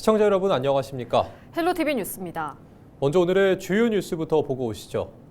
시청자 여러분 안녕하십니까? 헬로티비 뉴스입니다. 먼저 오늘의 주요 뉴스부터 보고 오시죠.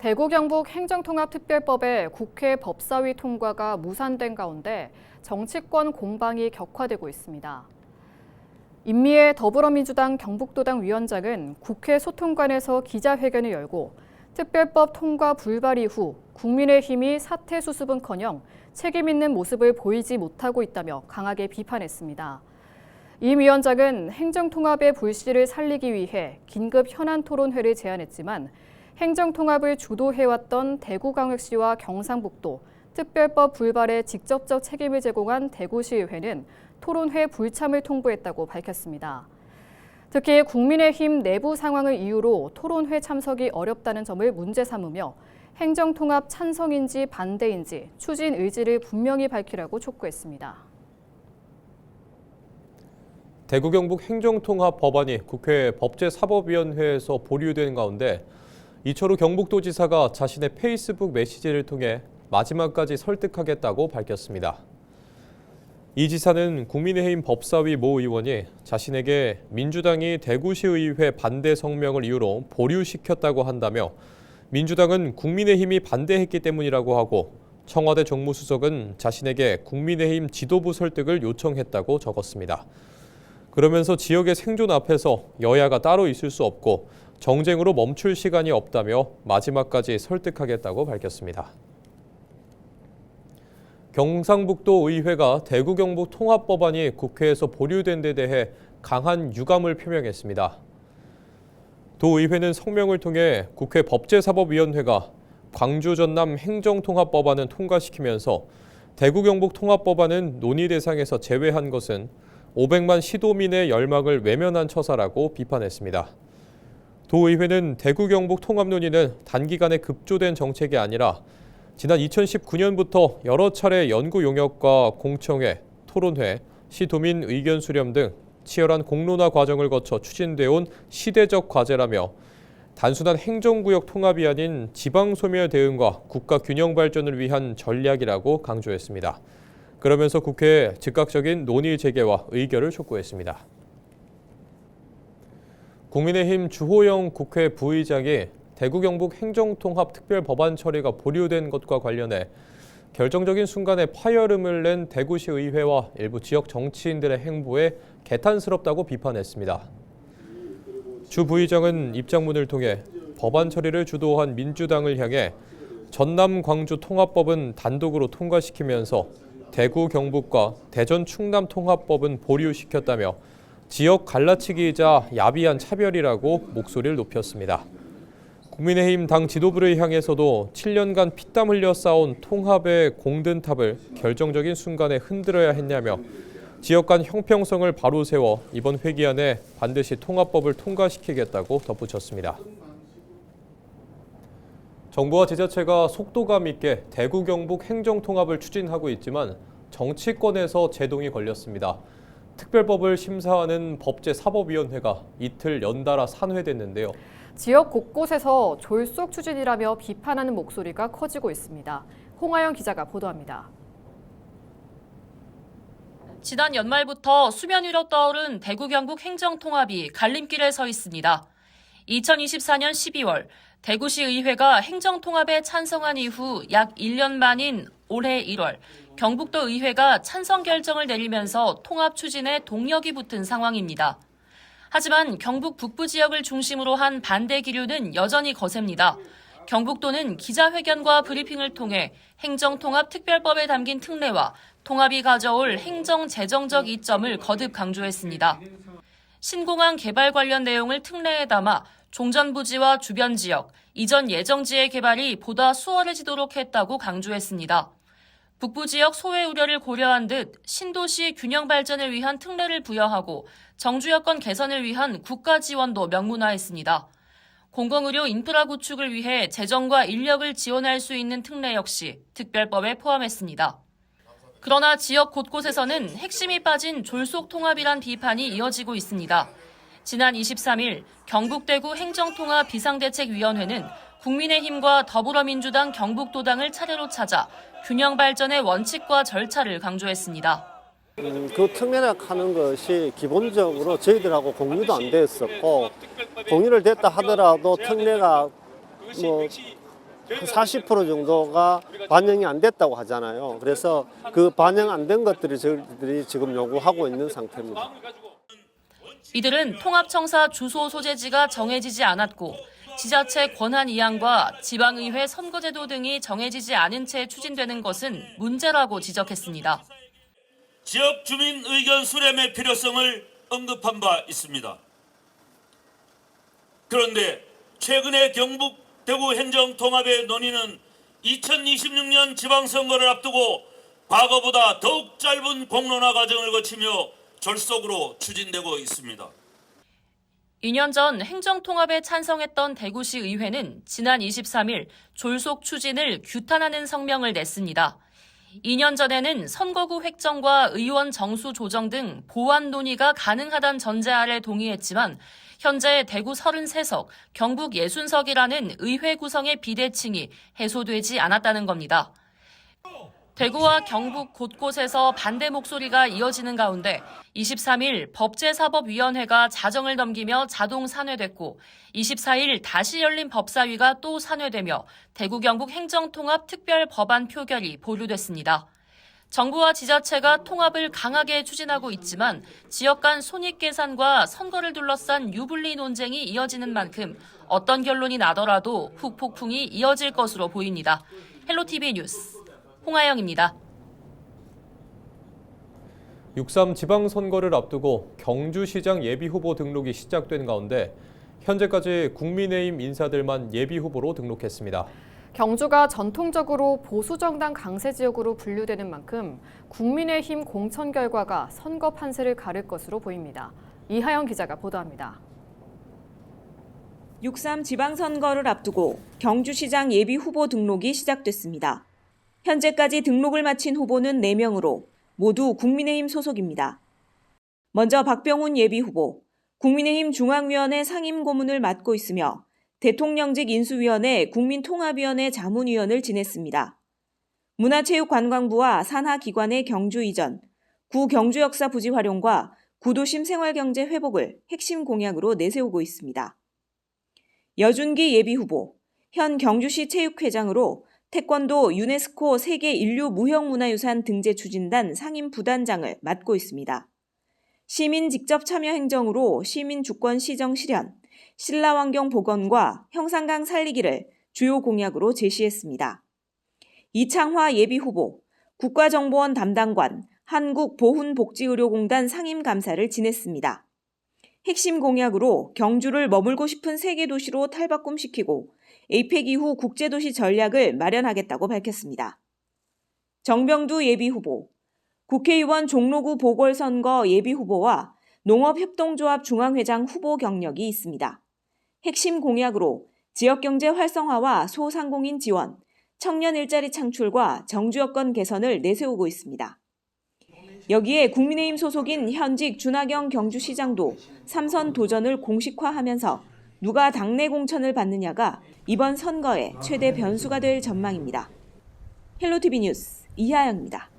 대구 경북 행정통합특별법의 국회 법사위 통과가 무산된 가운데 정치권 공방이 격화되고 있습니다. 임미애 더불어민주당 경북도당 위원장은 국회 소통관에서 기자회견을 열고 특별법 통과 불발 이후 국민의힘이 사퇴 수습은커녕 책임 있는 모습을 보이지 못하고 있다며 강하게 비판했습니다. 임 위원장은 행정통합의 불씨를 살리기 위해 긴급 현안 토론회를 제안했지만 행정통합을 주도해왔던 대구광역시와 경상북도, 특별법 불발에 직접적 책임을 제공한 대구시의회는 토론회 불참을 통보했다고 밝혔습니다. 특히 국민의힘 내부 상황을 이유로 토론회 참석이 어렵다는 점을 문제 삼으며 행정통합 찬성인지 반대인지 추진 의지를 분명히 밝히라고 촉구했습니다. 대구 경북 행정통합 법안이 국회 법제사법위원회에서 보류된 가운데 이철우 경북도지사가 자신의 페이스북 메시지를 통해 마지막까지 설득하겠다고 밝혔습니다. 이 지사는 국민의힘 법사위 모 의원이 자신에게 민주당이 대구시의회 반대 성명을 이유로 보류시켰다고 한다며 민주당은 국민의힘이 반대했기 때문이라고 하고 청와대 정무수석은 자신에게 국민의힘 지도부 설득을 요청했다고 적었습니다. 그러면서 지역의 생존 앞에서 여야가 따로 있을 수 없고 정쟁으로 멈출 시간이 없다며 마지막까지 설득하겠다고 밝혔습니다. 경상북도 의회가 대구 경북 통합법안이 국회에서 보류된 데 대해 강한 유감을 표명했습니다. 도의회는 성명을 통해 국회 법제사법위원회가 광주 전남 행정통합법안은 통과시키면서 대구 경북 통합법안은 논의 대상에서 제외한 것은 500만 시도민의 열망을 외면한 처사라고 비판했습니다. 도의회는 대구 경북 통합 논의는 단기간에 급조된 정책이 아니라 지난 2019년부터 여러 차례 연구 용역과 공청회, 토론회, 시도민 의견 수렴 등 치열한 공론화 과정을 거쳐 추진돼 온 시대적 과제라며 단순한 행정구역 통합이 아닌 지방소멸 대응과 국가 균형 발전을 위한 전략이라고 강조했습니다. 그러면서 국회에 즉각적인 논의 재개와 의결을 촉구했습니다. 국민의힘 주호영 국회 부의장이 대구 경북 행정통합 특별법안 처리가 보류된 것과 관련해 결정적인 순간에 파열음을 낸 대구시 의회와 일부 지역 정치인들의 행보에 개탄스럽다고 비판했습니다. 주 부의장은 입장문을 통해 법안 처리를 주도한 민주당을 향해 전남 광주 통합법은 단독으로 통과시키면서 대구 경북과 대전 충남 통합법은 보류시켰다며 지역 갈라치기이자 야비한 차별이라고 목소리를 높였습니다. 국민의힘 당 지도부를 향해서도 7년간 피땀 흘려 쌓아온 통합의 공든탑을 결정적인 순간에 흔들어야 했냐며 지역 간 형평성을 바로 세워 이번 회기 안에 반드시 통합법을 통과시키겠다고 덧붙였습니다. 정부와 지자체가 속도감 있게 대구 경북 행정통합을 추진하고 있지만 정치권에서 제동이 걸렸습니다. 특별법을 심사하는 법제사법위원회가 이틀 연달아 산회됐는데요. 지역 곳곳에서 졸속 추진이라며 비판하는 목소리가 커지고 있습니다. 홍하영 기자가 보도합니다. 지난 연말부터 수면 위로 떠오른 대구 경북 행정통합이 갈림길에 서 있습니다. 2024년 12월 대구시 의회가 행정통합에 찬성한 이후 약 1년 만인 올해 1월 경북도 의회가 찬성 결정을 내리면서 통합 추진에 동력이 붙은 상황입니다. 하지만 경북 북부 지역을 중심으로 한 반대 기류는 여전히 거셉니다. 경북도는 기자회견과 브리핑을 통해 행정통합 특별법에 담긴 특례와 통합이 가져올 행정재정적 이점을 거듭 강조했습니다. 신공항 개발 관련 내용을 특례에 담아 종전부지와 주변 지역, 이전 예정지의 개발이 보다 수월해지도록 했다고 강조했습니다. 북부 지역 소외 우려를 고려한 듯 신도시 균형 발전을 위한 특례를 부여하고 정주 여건 개선을 위한 국가 지원도 명문화했습니다. 공공의료 인프라 구축을 위해 재정과 인력을 지원할 수 있는 특례 역시 특별법에 포함했습니다. 그러나 지역 곳곳에서는 핵심이 빠진 졸속 통합이란 비판이 이어지고 있습니다. 지난 23일 경북대구 행정통합 비상대책위원회는 국민의힘과 더불어민주당 경북도당을 차례로 찾아 균형 발전의 원칙과 절차를 강조했습니다. 그 특례를 하는 것이 기본적으로 저희들하고 공유도 안 됐었고, 공유를 됐다 하더라도 특례가 뭐 40% 정도가 반영이 안 됐다고 하잖아요. 그래서 그 반영 안 된 것들이 저희들이 지금 요구하고 있는 상태입니다. 이들은 통합청사 주소 소재지가 정해지지 않았고 지자체 권한 이양과 지방의회 선거제도 등이 정해지지 않은 채 추진되는 것은 문제라고 지적했습니다. 지역 주민 의견 수렴의 필요성을 언급한 바 있습니다. 그런데 최근에 경북 대구 행정통합의 논의는 2026년 지방선거를 앞두고 과거보다 더욱 짧은 공론화 과정을 거치며 졸속으로 추진되고 있습니다. 2년 전 행정통합에 찬성했던 대구시 의회는 지난 23일 졸속 추진을 규탄하는 성명을 냈습니다. 2년 전에는 선거구 획정과 의원 정수 조정 등 보완 논의가 가능하다는 전제 아래 동의했지만 현재 대구 33석, 경북 60석이라는 의회 구성의 비대칭이 해소되지 않았다는 겁니다. 대구와 경북 곳곳에서 반대 목소리가 이어지는 가운데 23일 법제사법위원회가 자정을 넘기며 자동 산회됐고 24일 다시 열린 법사위가 또 산회되며 대구 경북 행정통합 특별법안 표결이 보류됐습니다. 정부와 지자체가 통합을 강하게 추진하고 있지만 지역 간 손익계산과 선거를 둘러싼 유불리 논쟁이 이어지는 만큼 어떤 결론이 나더라도 후폭풍이 이어질 것으로 보입니다. 헬로티비 뉴스 홍하영입니다. 6.3 지방선거를 앞두고 경주시장 예비후보 등록이 시작된 가운데 현재까지 국민의힘 인사들만 예비후보로 등록했습니다. 경주가 전통적으로 보수정당 강세 지역으로 분류되는 만큼 국민의힘 공천 결과가 선거 판세를 가를 것으로 보입니다. 이하영 기자가 보도합니다. 6.3 지방선거를 앞두고 경주시장 예비후보 등록이 시작됐습니다. 현재까지 등록을 마친 후보는 4명으로 모두 국민의힘 소속입니다. 먼저 박병훈 예비후보, 국민의힘 중앙위원회 상임고문을 맡고 있으며 대통령직 인수위원회 국민통합위원회 자문위원을 지냈습니다. 문화체육관광부와 산하기관의 경주 이전, 구 경주역사 부지 활용과 구도심 생활경제 회복을 핵심 공약으로 내세우고 있습니다. 여준기 예비후보, 현 경주시 체육회장으로 태권도 유네스코 세계 인류 무형문화유산 등재 추진단 상임 부단장을 맡고 있습니다. 시민 직접 참여 행정으로 시민 주권 시정 실현, 신라환경 복원과 형산강 살리기를 주요 공약으로 제시했습니다. 이창화 예비후보, 국가정보원 담당관, 한국보훈복지의료공단 상임감사를 지냈습니다. 핵심 공약으로 경주를 머물고 싶은 세계도시로 탈바꿈시키고 에이펙 이후 국제도시 전략을 마련하겠다고 밝혔습니다. 정병두 예비후보, 국회의원 종로구 보궐선거 예비후보와 농업협동조합 중앙회장 후보 경력이 있습니다. 핵심 공약으로 지역경제 활성화와 소상공인 지원, 청년 일자리 창출과 정주여건 개선을 내세우고 있습니다. 여기에 국민의힘 소속인 현직 준하경 경주시장도 3선 도전을 공식화하면서 누가 당내 공천을 받느냐가 이번 선거의 최대 변수가 될 전망입니다. 헬로티비 뉴스 이하영입니다.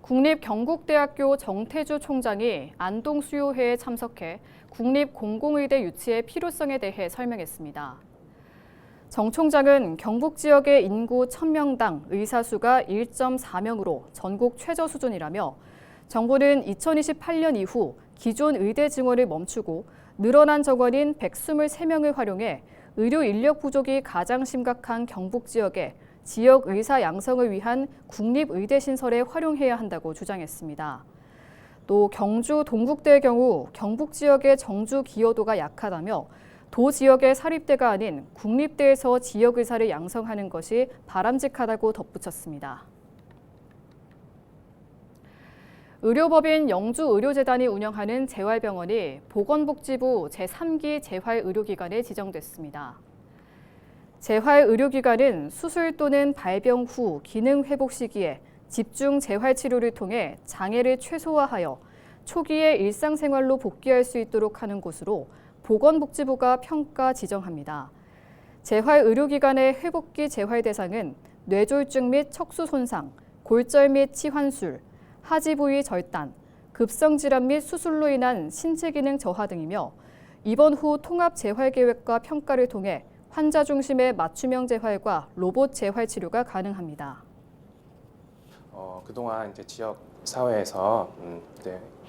국립경북대학교 정태주 총장이 안동수요회에 참석해 국립공공의대 유치의 필요성에 대해 설명했습니다. 정 총장은 경북 지역의 인구 1000명당 의사 수가 1.4명으로 전국 최저 수준이라며 정부는 2028년 이후 기존 의대 증원을 멈추고 늘어난 정원인 123명을 활용해 의료 인력 부족이 가장 심각한 경북 지역에 지역 의사 양성을 위한 국립의대 신설에 활용해야 한다고 주장했습니다. 또 경주 동국대의 경우 경북 지역의 정주 기여도가 약하다며 도 지역의 사립대가 아닌 국립대에서 지역 의사를 양성하는 것이 바람직하다고 덧붙였습니다. 의료법인 영주의료재단이 운영하는 재활병원이 보건복지부 제3기 재활의료기관에 지정됐습니다. 재활의료기관은 수술 또는 발병 후 기능 회복 시기에 집중 재활치료를 통해 장애를 최소화하여 초기에 일상생활로 복귀할 수 있도록 하는 곳으로 보건복지부가 평가 지정합니다. 재활의료기관의 회복기 재활 대상은 뇌졸중 및 척수 손상, 골절 및 치환술, 하지 부위 절단, 급성질환 및 수술로 인한 신체 기능 저하 등이며 입원 후 통합 재활 계획과 평가를 통해 환자 중심의 맞춤형 재활과 로봇 재활 치료가 가능합니다. 그동안 이제 지역 사회에서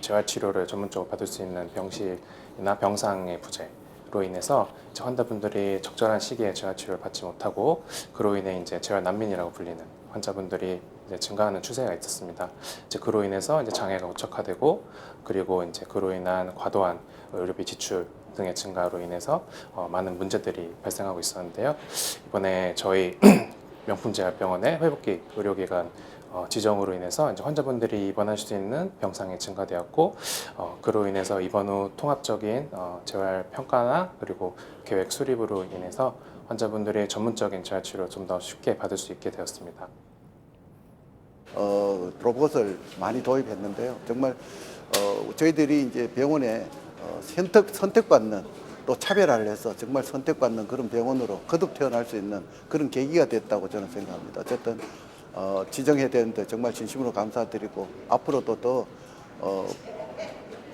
재활 치료를 전문적으로 받을 수 있는 병실이나 병상의 부재로 인해서 이제 환자분들이 적절한 시기에 재활 치료를 받지 못하고 그로 인해 이제 재활 난민이라고 불리는 환자분들이 이제 증가하는 추세가 있었습니다. 이제 그로 인해서 이제 장애가 우척화되고 그리고 이제 그로 인한 과도한 의료비 지출 등의 증가로 인해서 많은 문제들이 발생하고 있었는데요. 이번에 저희 명품재활병원의 회복기 의료기관 지정으로 인해서 이제 환자분들이 입원할 수 있는 병상이 증가되었고 그로 인해서 입원 후 통합적인 재활 평가나 그리고 계획 수립으로 인해서 환자분들의 전문적인 재활 치료 좀 더 쉽게 받을 수 있게 되었습니다. 로봇을 많이 도입했는데요. 정말 저희들이 이제 병원에 선택받는 또 차별화를 해서 정말 선택받는 그런 병원으로 거듭 태어날 수 있는 그런 계기가 됐다고 저는 생각합니다. 어쨌든 지정해야 되는데 정말 진심으로 감사드리고 앞으로도 더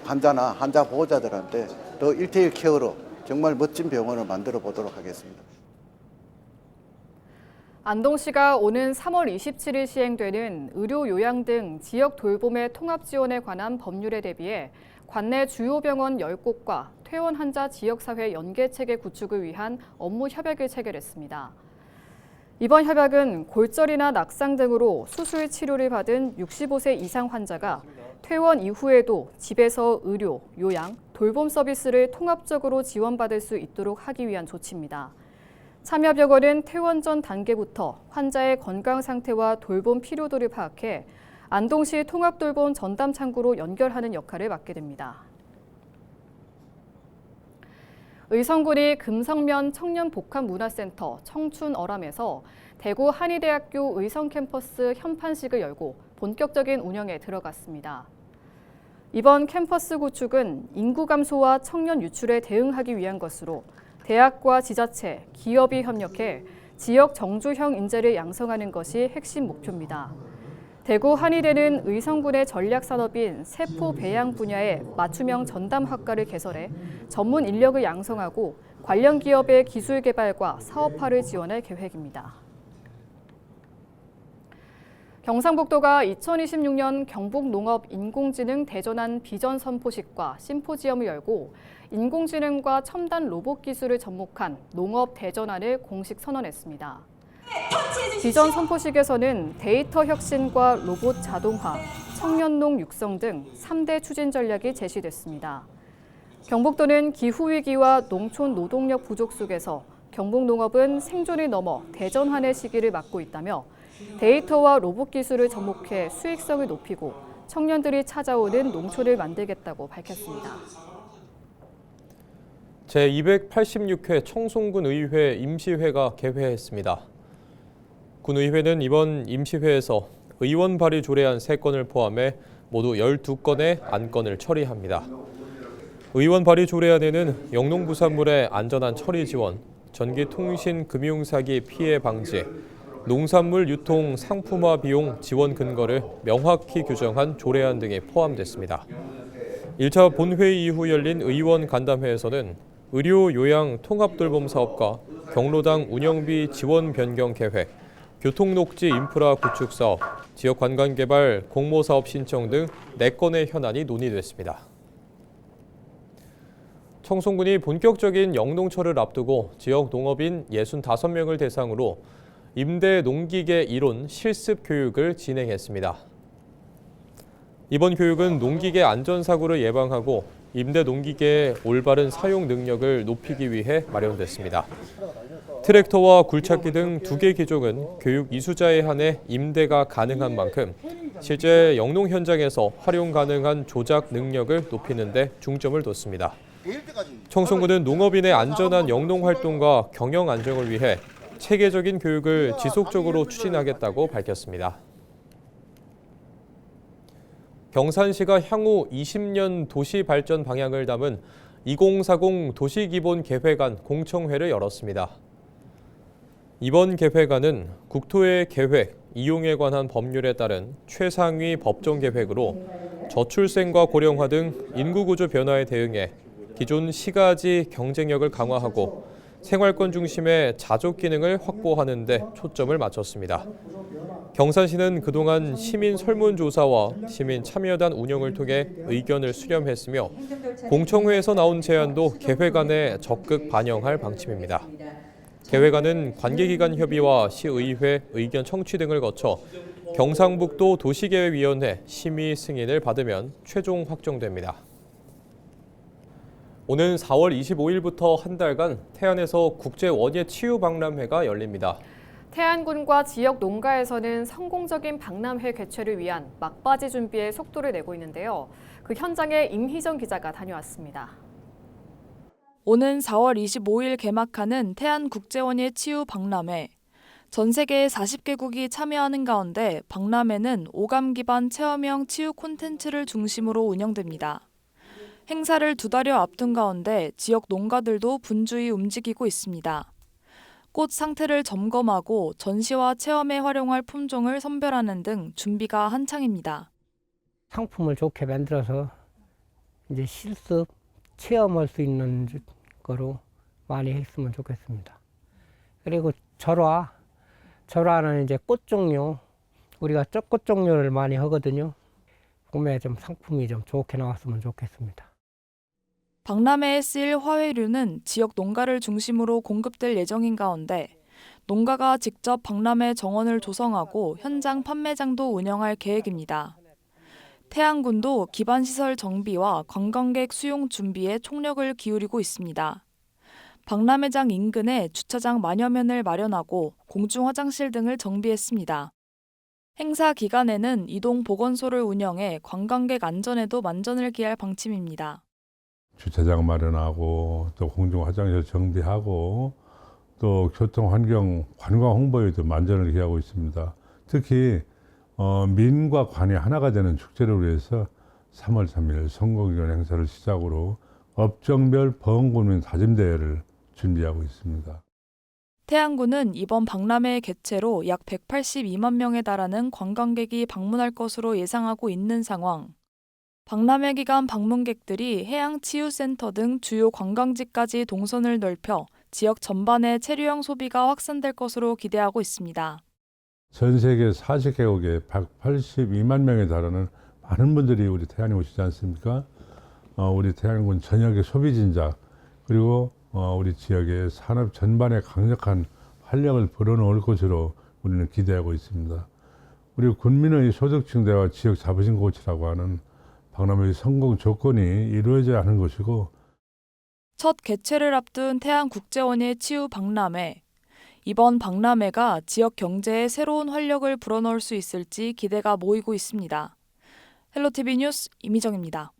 환자나 환자 보호자들한테 더 1:1 케어로 정말 멋진 병원을 만들어 보도록 하겠습니다. 안동시가 오는 3월 27일 시행되는 의료 요양 등 지역 돌봄의 통합 지원에 관한 법률에 대비해 관내 주요 병원 10곳과 퇴원 환자 지역사회 연계 체계 구축을 위한 업무 협약을 체결했습니다. 이번 협약은 골절이나 낙상 등으로 수술 치료를 받은 65세 이상 환자가 퇴원 이후에도 집에서 의료, 요양, 돌봄 서비스를 통합적으로 지원받을 수 있도록 하기 위한 조치입니다. 참여병원은 퇴원 전 단계부터 환자의 건강 상태와 돌봄 필요도를 파악해 안동시 통합돌봄 전담 창구로 연결하는 역할을 맡게 됩니다. 의성군이 금성면 청년복합문화센터 청춘어람에서 대구 한의대학교 의성캠퍼스 현판식을 열고 본격적인 운영에 들어갔습니다. 이번 캠퍼스 구축은 인구 감소와 청년 유출에 대응하기 위한 것으로 대학과 지자체, 기업이 협력해 지역 정주형 인재를 양성하는 것이 핵심 목표입니다. 대구 한의대는 의성군의 전략산업인 세포 배양 분야의 맞춤형 전담학과를 개설해 전문 인력을 양성하고 관련 기업의 기술 개발과 사업화를 지원할 계획입니다. 경상북도가 2026년 경북농업 인공지능 대전환 비전 선포식과 심포지엄을 열고 인공지능과 첨단 로봇 기술을 접목한 농업 대전환을 공식 선언했습니다. 비전 선포식에서는 데이터 혁신과 로봇 자동화, 청년농 육성 등 3대 추진 전략이 제시됐습니다. 경북도는 기후위기와 농촌 노동력 부족 속에서 경북농업은 생존을 넘어 대전환의 시기를 맞고 있다며 데이터와 로봇 기술을 접목해 수익성을 높이고 청년들이 찾아오는 농촌을 만들겠다고 밝혔습니다. 제286회 청송군 의회 임시회가 개회했습니다. 군의회는 이번 임시회에서 의원 발의 조례안 3건을 포함해 모두 12건의 안건을 처리합니다. 의원 발의 조례안에는 영농부산물의 안전한 처리 지원, 전기통신 금융사기 피해 방지, 농산물 유통 상품화 비용 지원 근거를 명확히 규정한 조례안 등이 포함됐습니다. 1차 본회의 이후 열린 의원 간담회에서는 의료 요양 통합 돌봄 사업과 경로당 운영비 지원 변경 계획, 교통녹지 인프라 구축 사업, 지역 관광 개발 공모 사업 신청 등 4건의 현안이 논의됐습니다. 청송군이 본격적인 영농철을 앞두고 지역 농업인 65명을 대상으로 임대 농기계 이론 실습 교육을 진행했습니다. 이번 교육은 농기계 안전사고를 예방하고 임대 농기계의 올바른 사용 능력을 높이기 위해 마련됐습니다. 트랙터와 굴착기 등 2개 기종은 교육 이수자에 한해 임대가 가능한 만큼 실제 영농 현장에서 활용 가능한 조작 능력을 높이는 데 중점을 뒀습니다. 청송군은 농업인의 안전한 영농 활동과 경영 안정을 위해 체계적인 교육을 지속적으로 추진하겠다고 밝혔습니다. 경산시가 향후 20년 도시 발전 방향을 담은 2040 도시기본계획안 공청회를 열었습니다. 이번 계획안은 국토의 계획, 이용에 관한 법률에 따른 최상위 법정 계획으로 저출생과 고령화 등 인구구조 변화에 대응해 기존 시가지 경쟁력을 강화하고 생활권 중심의 자족 기능을 확보하는 데 초점을 맞췄습니다. 경산시는 그동안 시민 설문조사와 시민 참여단 운영을 통해 의견을 수렴했으며 공청회에서 나온 제안도 계획안에 적극 반영할 방침입니다. 계획안은 관계기관 협의와 시의회 의견 청취 등을 거쳐 경상북도 도시계획위원회 심의 승인을 받으면 최종 확정됩니다. 오는 4월 25일부터 한 달간 태안에서 국제원예치유박람회가 열립니다. 태안군과 지역 농가에서는 성공적인 박람회 개최를 위한 막바지 준비에 속도를 내고 있는데요. 그 현장에 임희정 기자가 다녀왔습니다. 오는 4월 25일 개막하는 태안국제원예치유박람회. 전 세계 40개국이 참여하는 가운데 박람회는 오감 기반 체험형 치유 콘텐츠를 중심으로 운영됩니다. 행사를 2달여 앞둔 가운데 지역 농가들도 분주히 움직이고 있습니다. 꽃 상태를 점검하고 전시와 체험에 활용할 품종을 선별하는 등 준비가 한창입니다. 상품을 좋게 만들어서 이제 실습, 체험할 수 있는 거로 많이 했으면 좋겠습니다. 그리고 절화는 이제 꽃 종류, 우리가 꽃 종류를 많이 하거든요. 봄에 좀 상품이 좀 좋게 나왔으면 좋겠습니다. 박람회에 쓰일 화훼류는 지역 농가를 중심으로 공급될 예정인 가운데 농가가 직접 박람회 정원을 조성하고 현장 판매장도 운영할 계획입니다. 태안군도 기반시설 정비와 관광객 수용 준비에 총력을 기울이고 있습니다. 박람회장 인근에 주차장 만여 면을 마련하고 공중 화장실 등을 정비했습니다. 행사 기간에는 이동 보건소를 운영해 관광객 안전에도 만전을 기할 방침입니다. 주차장 마련하고 또 공중 화장실 정비하고 또 교통 환경 관광 홍보에도 만전을 기하고 있습니다. 특히 민과 관이 하나가 되는 축제를 위해서 3월 3일 성공기원 행사를 시작으로 업종별 범군민 다짐대회를 준비하고 있습니다. 태안군은 이번 박람회 개최로 약 182만 명에 달하는 관광객이 방문할 것으로 예상하고 있는 상황. 박람회 기간 방문객들이 해양치유센터 등 주요 관광지까지 동선을 넓혀 지역 전반의 체류형 소비가 확산될 것으로 기대하고 있습니다. 전 세계 40개국에 182만 명에 달하는 많은 분들이 우리 태안에 오시지 않습니까? 우리 태안군 전역의 소비진자 그리고 우리 지역의 산업 전반에 강력한 활력을 불어넣을 것으로 우리는 기대하고 있습니다. 우리 군민의 소득 증대와 지역 자부심 고취라고 하는 박람회의 성공 조건이 이루어져야 하는 것이고 첫 개최를 앞둔 태안국제원예치유 박람회. 이번 박람회가 지역 경제에 새로운 활력을 불어넣을 수 있을지 기대가 모이고 있습니다. 헬로티비 뉴스 임희정입니다.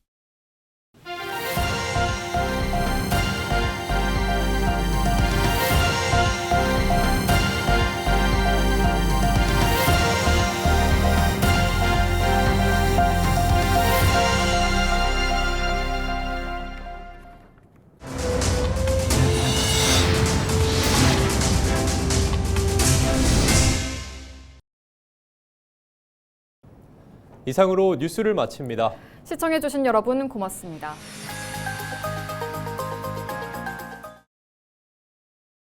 이상으로 뉴스를 마칩니다. 시청해주신 여러분 고맙습니다.